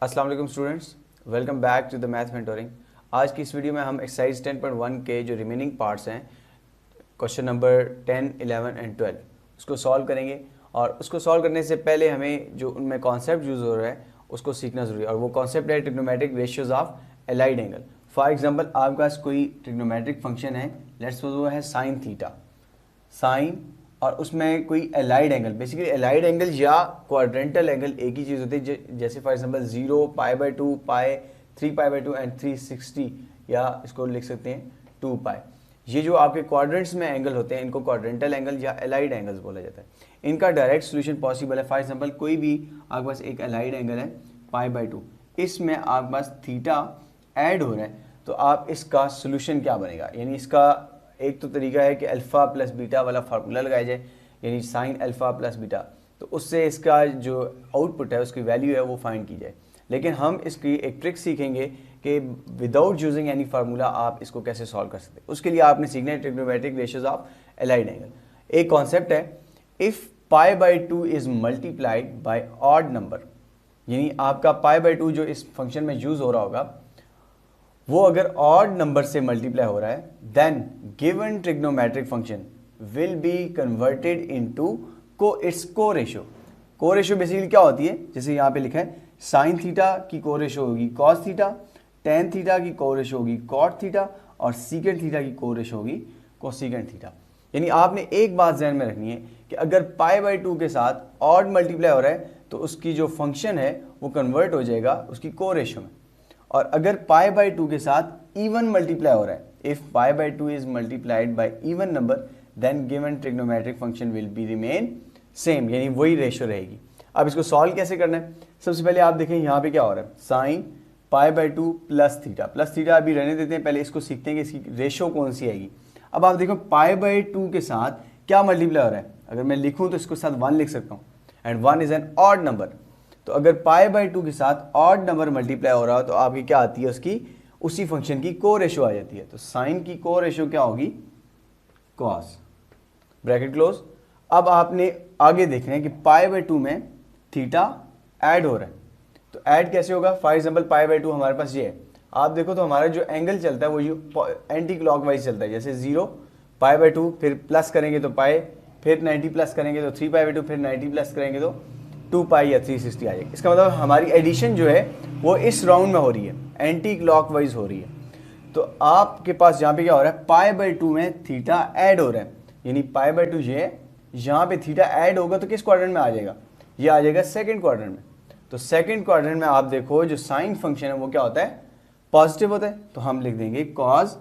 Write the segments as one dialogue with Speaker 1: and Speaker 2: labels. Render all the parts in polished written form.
Speaker 1: अस्सलाम वालेकुम students, welcome back to the math mentoring. आज की इस वीडियो में हम एक्सरसाइज 10.1 के जो रिमेनिंग पार्ट्स हैं, क्वेश्चन नंबर 10, 11 एंड 12 उसको सॉल्व करेंगे। और उसको सॉल्व करने से पहले हमें जो उनमें कॉन्सेप्ट यूज़ हो रहा है उसको सीखना ज़रूरी है, और वो कॉन्सेप्ट है trigonometric ratios of allied angle. For example, आपके पास कोई ट्रिग्नोमेट्रिक फंक्शन है, लेट्स सपोज वो है साइन थीटा, साइन, और उसमें कोई allied angle, basically allied angle या क्वाड्रेंटल एंगल एक ही चीज़ होती है। जैसे फॉर एग्जांपल 0, π/2, पाई, 3π/2 एंड 360, या इसको लिख सकते हैं 2π। ये जो आपके क्वाड्रेंट्स में एंगल होते हैं इनको क्वाड्रेंटल एंगल या एलाइड एंगल्स बोला जाता है। इनका डायरेक्ट सोल्यूशन पॉसिबल है। फॉर एग्जांपल, कोई भी आपके पास एक एलाइड एंगल है π/2, इसमें आपके पास थीटा ऐड हो रहा है, तो आप इसका सोल्यूशन क्या बनेगा, यानी इसका एक तो तरीका है कि अल्फ़ा प्लस बीटा वाला फार्मूला लगाया जाए, यानी साइन अल्फ़ा प्लस बीटा, तो उससे इसका जो आउटपुट है उसकी वैल्यू है वो फाइंड की जाए। लेकिन हम इसकी एक ट्रिक सीखेंगे कि विदाउट यूजिंग एनी फार्मूला आप इसको कैसे सॉल्व कर सकते हैं। उसके लिए आपने सीखना है trigonometric ratios of allied angle. एक कॉन्सेप्ट है, if π/2 is multiplied by odd number, यानी आपका π/2 जो इस फंक्शन में यूज़ हो रहा होगा वो अगर ऑड नंबर से मल्टीप्लाई हो रहा है, then given trigonometric function will be converted into its co ratio. Co ratio basically क्या होती है, जैसे यहाँ पे लिखा है साइन थीटा की को रेशियो होगी कॉस थीटा, टेन थीटा की को रेशियो होगी कॉट थीटा, और सीकेंड थीटा की को रेशियो होगी कोसीकेंड थीटा। यानी आपने एक बात ध्यान में रखनी है कि अगर π/2 के साथ ऑड मल्टीप्लाई हो रहा है तो उसकी जो फंक्शन है वो कन्वर्ट हो जाएगा उसकी को रेशियो में। और अगर π/2 के साथ इवन मल्टीप्लाई हो रहा है, if π/2 is multiplied by even number, then given trigonometric function will be remain same, यानी वही रेशियो रहेगी। अब इसको सॉल्व कैसे करना है, सबसे पहले आप देखें यहाँ पे क्या हो रहा है, साइन π/2 प्लस थीटा अभी रहने देते हैं, पहले इसको सीखते हैं कि इसकी रेशियो कौन सी आएगी। अब आप देखो π/2 के साथ क्या मल्टीप्लाई हो रहा है, अगर मैं लिखूँ तो इसको साथ 1 लिख सकता हूँ, and 1 is an odd number. तो अगर π/2 के साथ ऑड नंबर मल्टीप्लाई हो रहा हो तो आपकी क्या आती है, उसकी उसी फंक्शन की को रेशियो आ जाती है। तो साइन की को रेशियो क्या होगी, कॉस, ब्रैकेट क्लोज। अब आपने आगे देखना है कि π/2 में थीटा ऐड हो रहा है, तो ऐड कैसे होगा। फॉर एग्जांपल π/2 हमारे पास ये है, आप देखो तो हमारा जो एंगल चलता है वो एंटी क्लॉकवाइज चलता है, जैसे 0 π/2, फिर प्लस करेंगे तो पाई, फिर 90 प्लस करेंगे तो 3π/2, फिर 90 प्लस करेंगे तो 2π या 360 आ जाएगी। इसका मतलब हमारी एडिशन जो है वो इस राउंड में हो रही है, एंटी क्लॉकवाइज हो रही है। तो आपके पास यहाँ पे क्या हो रहा है, π/2 में थीटा ऐड हो रहा है, यानी π/2 ये यहाँ पे थीटा ऐड होगा तो किस क्वाड्रेंट में आ जाएगा, ये आ जाएगा सेकंड क्वाड्रेंट में। तो सेकंड क्वाड्रेंट में आप देखो जो साइन फंक्शन है वो क्या होता है, पॉजिटिव होता है, तो हम लिख देंगे कॉस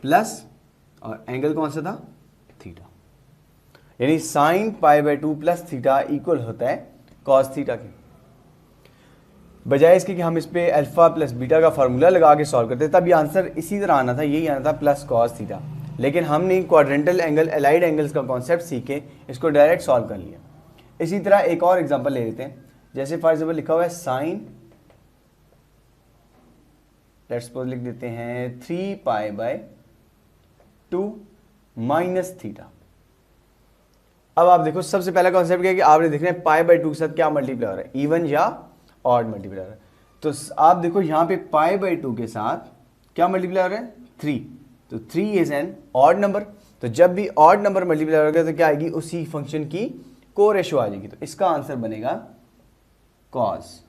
Speaker 1: प्लस, और एंगल कौन सा था, थीटा, यानी साइन π/2 प्लस थीटा इक्वल होता है कॉस थीटा के। बजाय इसके कि हम इस पे अल्फा प्लस बीटा का फार्मूला लगा के सॉल्व करते, तब ये आंसर इसी तरह आना था, यही आना था प्लस कॉस थीटा। लेकिन हमने क्वाड्रेंटल एंगल एलाइड एंगल्स का कॉन्सेप्ट सीखे, इसको डायरेक्ट सॉल्व कर लिया। इसी तरह एक और एग्जांपल ले लेते हैं, जैसे फॉर एग्जांपल लिखा हुआ है साइन, लेट्स सपोज लिख देते हैं 3π/2 माइनस थीटा। अब आप देखो सबसे पहला कॉन्सेप्ट क्या है कि आपने देखना है π/2 के साथ क्या मल्टीप्लाई हो रहा है, इवन या ऑड मल्टीप्लाई हो रहा है। तो आप देखो यहाँ पे π/2 के साथ क्या मल्टीप्लाई हो रहा है, 3, तो 3 इज एन ऑड नंबर। तो जब भी ऑड नंबर मल्टीप्लाई होगा तो क्या आएगी, उसी फंक्शन की को रेशियो आ जाएगी, तो इसका आंसर बनेगा कॉस।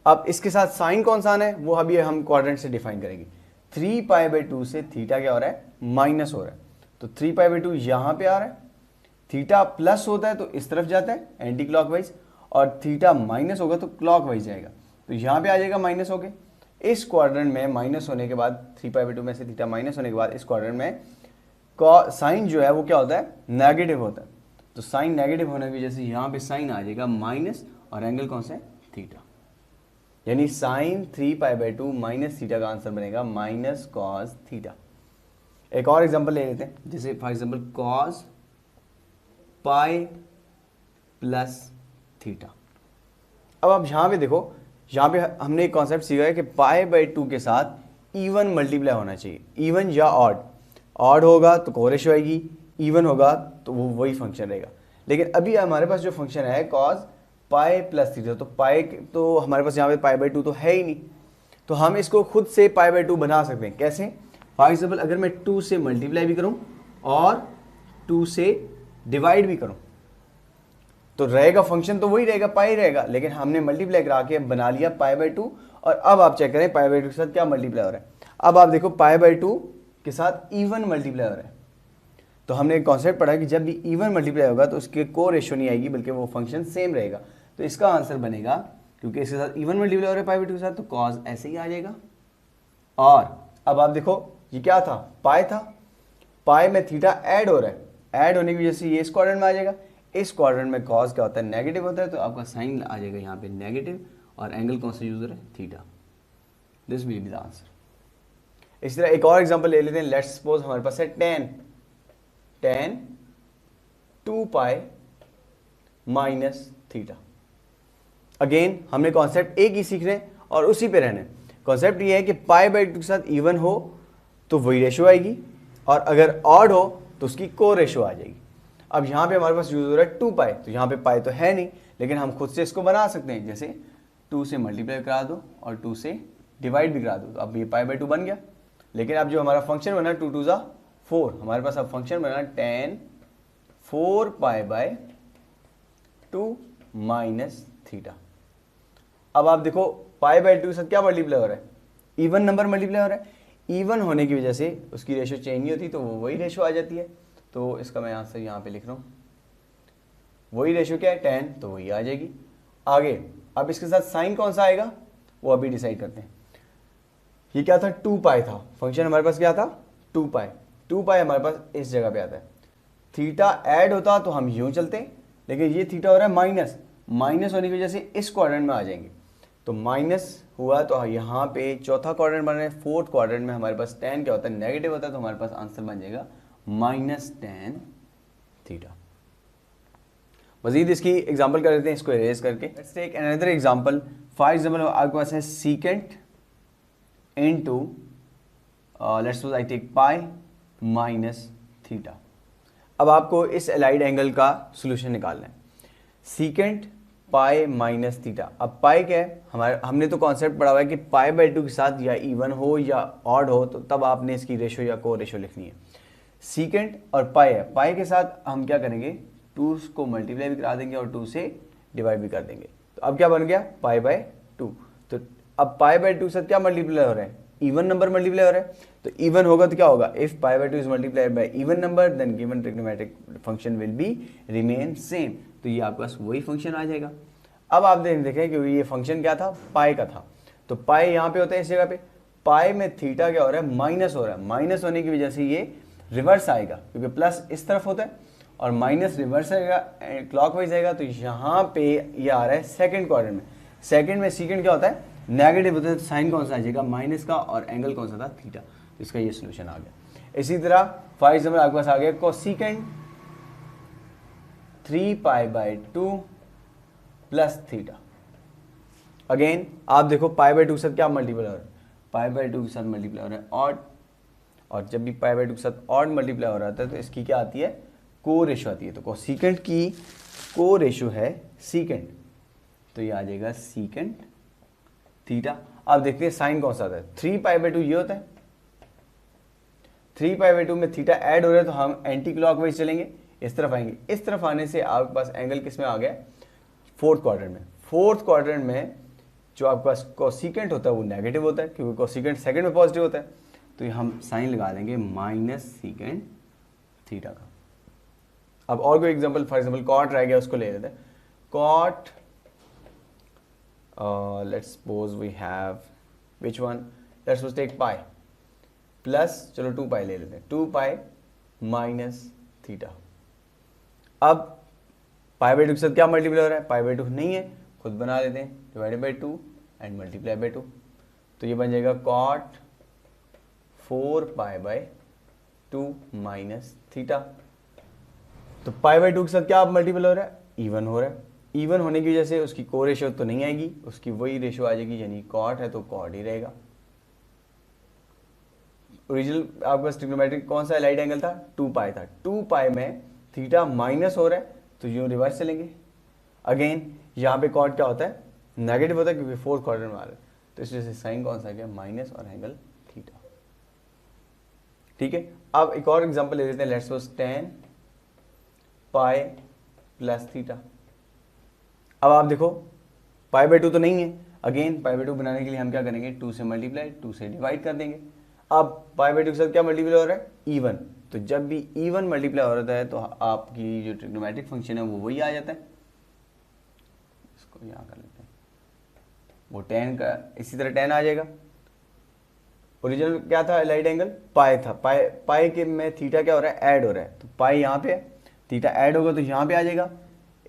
Speaker 1: अब इसके साथ साइन कौन सा आना है वो अभी हम क्वाड्रेंट से डिफाइन करेंगे। 3π/2 से थीटा क्या हो रहा है, माइनस हो रहा है, तो 3π/2 यहाँ पे आ रहा है, थीटा प्लस होता है तो इस तरफ जाता है एंटी क्लॉकवाइज, और थीटा माइनस होगा तो क्लॉकवाइज जाएगा, तो यहाँ पे आ जाएगा माइनस होके। इस क्वाड्रेंट में माइनस होने के बाद 3π/2 में से थीटा माइनस होने के बाद इस क्वाड्रेंट में साइन जो है वो क्या होता है, नेगेटिव होता है। तो साइन नेगेटिव होने की वजह से यहाँ पे साइन आ जाएगा माइनस, और एंगल कौन सा है, थीटा, यानी साइन 3π/2 माइनस थीटा का आंसर बनेगा माइनस कॉस थीटा। एक और एग्जांपल ले लेते हैं, जैसे for example cos pi plus theta. अब आप यहाँ पे देखो, यहाँ पे हमने एक कॉन्सेप्ट सीखा है कि π/2 के साथ इवन मल्टीप्लाई होना चाहिए, इवन या ऑड। ऑड होगा तो को रेशियो आएगी, इवन होगा तो वो वही फंक्शन रहेगा। लेकिन अभी हमारे पास जो फंक्शन है कॉस पाई प्लस थीटा, तो पाई तो हमारे पास यहाँ पे पाई बाई 2 तो है ही नहीं, तो हम इसको खुद से पाई बाई 2 बना सकते हैं। कैसे? फॉर एग्जाम्पल अगर मैं 2 से मल्टीप्लाई भी करूँ और 2 से डिवाइड भी करूँ तो रहेगा फंक्शन तो वही रहेगा, पाई रहेगा, लेकिन हमने मल्टीप्लाई करा के बना लिया पाई बाई 2। और अब आप चेक करें पाई बाई 2 के साथ क्या मल्टीप्लाई हो रहा है। अब आप देखो पाई बाई 2 के साथ इवन मल्टीप्लाई हो रहा है, तो हमने एक कॉन्सेप्ट पढ़ा कि जब भी इवन मल्टीप्लाई होगा तो उसके को रेशो नहीं आएगी, बल्कि वो फंक्शन सेम रहेगा। तो इसका आंसर बनेगा, क्योंकि इसके साथ इवन मल्टीप्लाई हो रहा है पाई बाई 2 के साथ, तो कॉज ऐसे ही आ जाएगा। और अब आप देखो ये क्या था, पाई था, पाई में थीटा ऐड हो रहा है, ऐड होने की वजह से ये इस क्वाड्रेंट में आ जाएगा। इस क्वाड्रेंट में कॉज क्या होता है, नेगेटिव होता है, तो आपका साइन आ जाएगा यहाँ पे नेगेटिव, और एंगल कौन सा यूज हो रहा है, theta. This will be the answer. इसी तरह एक और एग्जांपल ले लेते हैं। लेट्स सपोज हमारे पास है tan 2 पाई माइनस थीटा। अगेन हमने कॉन्सेप्ट एक ही सीख रहे हैं और उसी पे रहने। कॉन्सेप्ट ये है कि पाई बाई 2 के साथ इवन हो तो वही रेशो आएगी, और अगर ऑड हो तो उसकी को रेशो आ जाएगी। अब यहाँ पे हमारे पास यूज हो रहा है 2 पाई, तो यहाँ पे पाई तो है नहीं, लेकिन हम खुद से इसको बना सकते हैं। जैसे 2 से मल्टीप्लाई करा दो और 2 से डिवाइड भी करा दो, तो अब ये पाई बाई 2 बन गया। लेकिन अब जो हमारा फंक्शन बना 2 2 ज़ा 4, हमारे पास अब फंक्शन बना tan 4 pi by 2 minus theta. अब आप देखो पाई बाई 2 के साथ क्या मल्टीप्लाई हो रहा है, इवन नंबर मल्टीप्लाई हो रहा है। इवन होने की वजह से उसकी रेशो चेंज नहीं होती, तो वो वही रेशो आ जाती है। तो इसका मैं आंसर यहाँ पे लिख रहा हूँ, वही रेशो क्या है 10, तो वही आ जाएगी। आगे अब इसके साथ साइन कौन सा आएगा वो अभी डिसाइड करते हैं। ये क्या था, 2 पाई था, फंक्शन हमारे पास क्या था 2 पाई। 2 पाई हमारे पास इस जगह पे आता है। थीटा ऐड होता तो हम यूं चलते, लेकिन ये थीटा हो रहा है माइनस, माइनस होने की वजह से इस क्वाड्रेंट में आ जाएंगे, तो माइनस हुआ तो यहाँ पे चौथा क्वाड्रेंट बन रहा है। फोर्थ क्वाड्रेंट में हमारे पास tan क्या होता है, नेगेटिव होता है, तो हमारे पास आंसर बन जाएगा माइनस tan थीटा। मजीद इसकी एग्जांपल कर लेते हैं, इसको इरेज करके। Let's take another example. For example आपके पास है secant into let's suppose I take pi minus theta. अब आपको इस एलाइड एंगल का सॉल्यूशन निकालना है। Secant pi minus theta. अब पाई क्या है, हमने तो कॉन्सेप्ट पढ़ा हुआ है कि पाई बाई 2 के साथ या इवन हो या ऑड हो, तो तब आपने इसकी रेशो या को रेशो लिखनी है। सीकेंट और पाई है, पाई के साथ हम क्या करेंगे, 2 को मल्टीप्लाई भी करा देंगे और 2 से डिवाइड भी कर देंगे। तो अब क्या बन गया, पाई बाई 2। तो अब पाई बाई 2 के साथ क्या मल्टीप्लाई हो रहा है, इवन नंबर मल्टीप्लाई हो रहा है। तो इवन होगा तो क्या होगा, if pi by 2 is multiplied by even number then given trigonometric function will be remain same. तो ये आपके पास वही फंक्शन आ जाएगा। अब आप देखें कि ये फंक्शन क्या था, पाई का था, तो पाई यहाँ पे होता है इस जगह पे। पाई में थीटा क्या हो रहा है, माइनस हो रहा है। माइनस होने की वजह से ये रिवर्स आएगा, क्योंकि प्लस इस तरफ होता है और माइनस रिवर्स आएगा, क्लॉकवाइज आएगा। तो यहाँ पे ये आ रहा है सेकंड क्वाड्रेंट में। सेकंड में सीकेंड क्या होता है, नेगेटिव होता है, तो साइन कौन सा आ जाएगा, माइनस का, और एंगल कौन सा था, थीटा। तो इसका ये सोल्यूशन आ गया। इसी तरह फॉर एग्जाम्पल आपके पास आ गया cosecant 3 pi by 2 plus theta. Again आप देखो पाई बाई 2 के साथ क्या मल्टीप्लाई हो रहा है, पाई बाई 2 के साथ मल्टीप्लाई हो रहा है ऑड, और जब भी पाई बाई 2 के साथ ऑड मल्टीप्लाई हो रहा था तो इसकी क्या आती है, को रेशो आती है। तो कोसेकेंट की को रेशो है सीकेंट, तो ये आ जाएगा सीकेंट थीटा। अब देखते हैं साइन कौन सा आता है, 3 पाई बाई 2 ये होता है। 3 पाई बाई 2 में थीटा ऐड हो रहा है, तो हम एंटी क्लॉकवाइज चलेंगे, इस तरफ आएंगे। इस तरफ आने से आपके पास एंगल किस में आ गया, फोर्थ क्वाड्रेंट में। फोर्थ क्वाड्रेंट में जो आपके पास कोसेकेंट होता है वो नेगेटिव होता है, क्योंकि कोसेकेंट सेकंड में पॉजिटिव होता है। तो ये हम साइन लगा देंगे माइनस सीकेंट थीटा का। अब और कोई एग्जांपल, फॉर एग्जांपल कॉट रह गया, उसको ले लेते हैं। Cot let's suppose we have which one, let's suppose take pi plus, चलो 2 पाई ले लेते हैं, 2 पाई माइनस थीटा। अब पाई बाई 2 के साथ क्या मल्टीप्लाई हो रहा है, पाई बाई 2 नहीं है, खुद बना लेते हैं, divided by 2 and multiply by 2। तो ये बन जाएगा cot 4 pi by 2 minus theta. तो पाई बाई 2 के साथ क्या मल्टीपल हो रहा है, इवन हो रहा है। इवन होने की वजह से उसकी को रेशो तो नहीं आएगी, उसकी वही रेशो आ जाएगी, यानी कॉट है तो कॉट ही रहेगा। ओरिजिनल आपके पास ट्रिग्नोमेट्रिक कौन सा एलाइड एंगल था, 2 पाई था। 2 पाई में थीटा माइनस हो रहा है, तो यूं रिवर्स चलेंगे। अगेन यहाँ पे कॉर्ड क्या होता है, नेगेटिव होता है क्योंकि फोर्थ क्वाड्रेंट में आ रहा है, तो इस वजह से साइन कौन सा आ गया, माइनस और एंगल थीटा। ठीक है, अब एक और एग्जांपल ले लेते हैं, let's suppose tan pi plus theta. अब आप देखो π/2 तो नहीं है, अगेन π/2 बनाने के लिए हम क्या करेंगे, 2 से मल्टीप्लाई 2 से डिवाइड कर देंगे। अब π/2 के साथ क्या मल्टीप्लाई हो रहा है, इवन, तो जब भी इवन मल्टीप्लाई हो रहा है तो आपकी जो ट्रिग्नोमेट्रिक फंक्शन है वो वही आ जाता है। इसको यहाँ कर लेते हैं, वो tan का इसी तरह tan आ जाएगा। ओरिजिनल क्या था, एलाइड एंगल पाई था, पाई के में थीटा क्या हो रहा है, ऐड हो रहा है, तो पाई यहाँ पे है, थीटा ऐड होगा तो यहाँ पे आ जाएगा।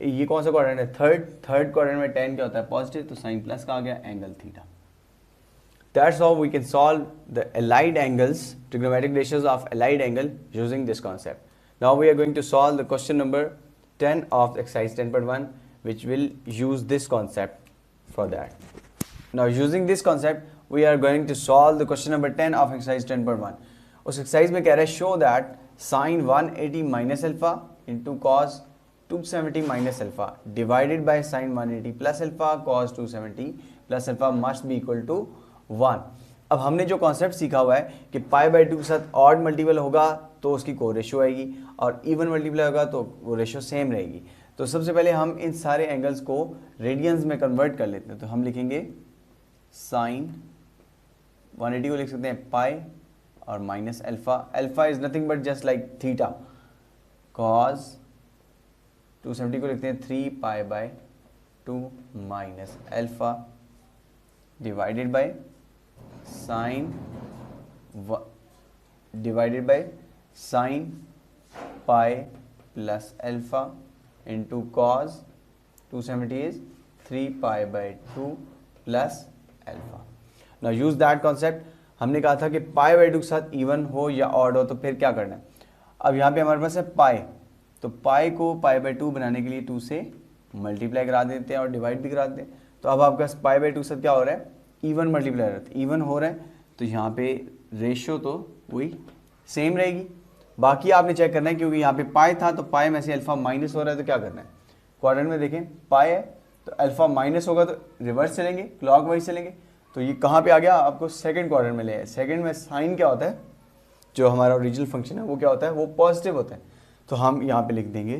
Speaker 1: ये कौन सा क्वाड्रेंट है, थर्ड क्वाड्रेंट में tan क्या होता है, पॉजिटिव, तो साइन प्लस का आ गया angle theta. That's how we can solve the allied angles, trigonometric ratios of allied angle using this concept. Now we are going to solve the question number 10 of exercise 10.1, which will use this concept for that. Now using this concept, we are going to solve the question number 10 of exercise 10.1. उस exercise में कह रहा है show that sin 180 minus alpha into cos 270 minus alpha divided by sin 180 plus alpha cos 270 plus alpha must be equal to 1। अब हमने जो concept सीखा हुआ है कि π/2 के साथ ऑड मल्टीपल होगा तो उसकी को रेशियो आएगी और इवन मल्टीपल होगा तो वो रेशियो सेम रहेगी। तो सबसे पहले हम इन सारे एंगल्स को रेडियंस में कन्वर्ट कर लेते हैं, तो हम लिखेंगे साइन 180 को लिख सकते हैं पाई और minus alpha, alpha is nothing but just like theta, cos 270 को लिखते हैं 3π/2 minus alpha divided by sine pi plus alpha into cos 270 is 3π/2 plus alpha. Now use that concept. हमने कहा था कि π/2 के साथ इवन हो या ऑड हो तो फिर क्या करना है। अब यहाँ पे हमारे पास है पाई, तो पाई को π/2 बनाने के लिए 2 से मल्टीप्लाई करा देते हैं और डिवाइड भी करा देते हैं। तो अब आपके पास π/2 के साथ क्या हो रहा है, इवन मल्टीप्लाई हो रहा है, इवन हो रहा है, तो यहाँ पे रेशियो तो वही सेम रहेगी। बाकी आपने चेक करना है क्योंकि यहाँ पे पाई था तो पाई में से अल्फा माइनस हो रहा है, तो क्या करना है, क्वाड्रेंट में देखें पाई है तो अल्फा माइनस होगा तो रिवर्स चलेंगे, क्लॉकवाइज चलेंगे, तो ये कहाँ पे आ गया, आपको सेकंड क्वाड्रेंट में ले आए। सेकंड में साइन क्या होता है, जो हमारा ओरिजिनल फंक्शन है वो क्या होता है, वो पॉजिटिव होता है, तो हम यहाँ पे लिख देंगे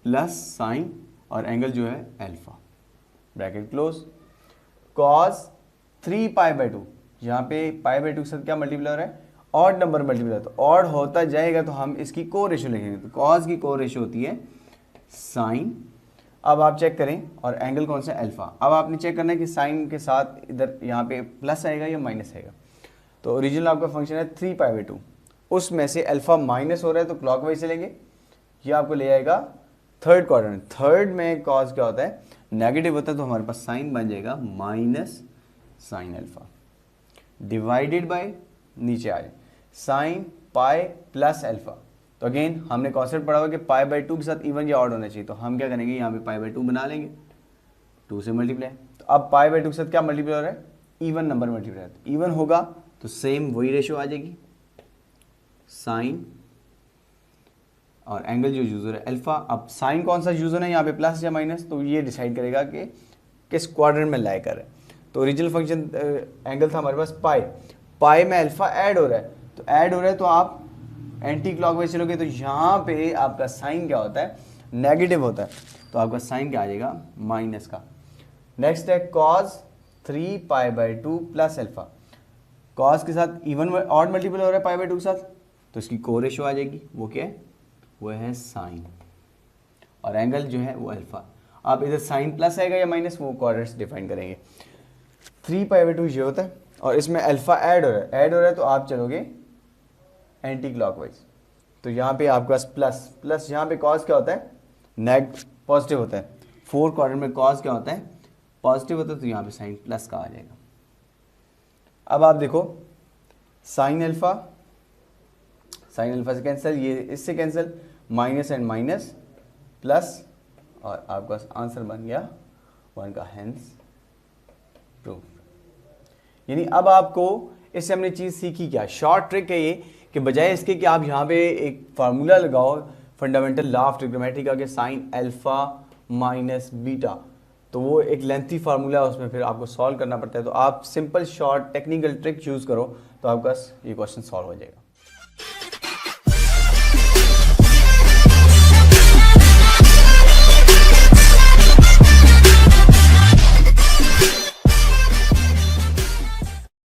Speaker 1: प्लस साइन और एंगल जो है अल्फा, ब्रैकेट क्लोज, कॉस 3π/2, यहाँ पे π/2 के साथ क्या मल्टीप्लाई हो रहा है, ऑड नंबर मल्टीप्लाई, तो ऑड होता जाएगा तो हम इसकी को रेशियो लिखेंगे, तो कॉस की को रेशियो होती है साइन। अब आप चेक करें, और एंगल कौन सा है, अल्फा। अब आपने चेक करना है कि साइन के साथ इधर यहाँ पे प्लस आएगा या माइनस आएगा। तो ओरिजिनल आपका फंक्शन है 3π/2, उसमें से अल्फा माइनस हो रहा है तो क्लॉकवाइज चलेंगे, ये आपको ले आएगा थर्ड क्वाड्रेंट। थर्ड में कॉस क्या होता है, नेगेटिव होता है, तो हमारे पास साइन बन जाएगा minus sine alpha divided bye, नीचे आ जाए साइन पाई प्लस अल्फा। तो अगेन हमने कॉन्सेप्ट पढ़ा हुआ कि π/2 के साथ इवन या ऑड होना चाहिए, तो हम क्या करेंगे, यहाँ पे π/2 बना लेंगे, 2 से मल्टीप्लाई। तो अब π/2 के साथ क्या मल्टीप्लाई हो रहा है, इवन नंबर मल्टीप्लाई, तो इवन होगा तो सेम वही रेशियो आ जाएगी, साइन और एंगल जो यूज हो रहा है अल्फा। अब साइन कौन सा यूज होना है यहाँ पे, प्लस या माइनस, तो ये डिसाइड करेगा कि किस क्वाड्रेंट में लाई कर रहे हैं। तो ओरिजिनल फंक्शन एंगल था हमारे पास पाई, पाई में अल्फा ऐड हो रहा है, तो ऐड हो रहा है तो आप एंटी क्लॉकवाइज चलोगे तो यहाँ पे आपका साइन क्या होता है, नेगेटिव होता है, तो आपका साइन क्या आ जाएगा, माइनस का। नेक्स्ट है कॉस 3π/2 प्लस अल्फा, कॉस के साथ इवन ऑड मल्टीपल हो रहा है π/2 के साथ, तो इसकी को रेशियो आ जाएगी, वो क्या है, वो है साइन, और एंगल जो है वो अल्फा। आप इधर साइन प्लस आएगा या माइनस, वो क्वाड्रेंट्स डिफाइन करेंगे। 3π/2 ये होता है और इसमें अल्फा ऐड हो रहा है, तो आप चलोगे एंटी क्लॉकवाइज, तो यहाँ पे आपके पास प्लस यहाँ पे कॉस क्या होता है, पॉजिटिव होता है, फोर्थ क्वाड्रेंट में कॉस क्या होता है, पॉजिटिव होता है, तो यहाँ पे साइन प्लस का आ जाएगा। अब आप देखो साइन अल्फा से कैंसिल, ये इससे cancel, minus and minus plus, और आपका आंसर बन गया 1 का, हेंस प्रूफ। यानी अब आपको इससे हमने चीज़ सीखी क्या, शॉर्ट ट्रिक है ये, कि बजाय इसके कि आप यहाँ पे एक फार्मूला लगाओ फंडामेंटल लॉ ऑफ ट्रिग्नोमेट्री का कि साइन अल्फा माइनस बीटा, तो वो एक लेंथी फार्मूला है, उसमें फिर आपको सॉल्व करना पड़ता है। तो आप simple short technical trick use करो तो आपका ये क्वेश्चन सॉल्व हो जाएगा।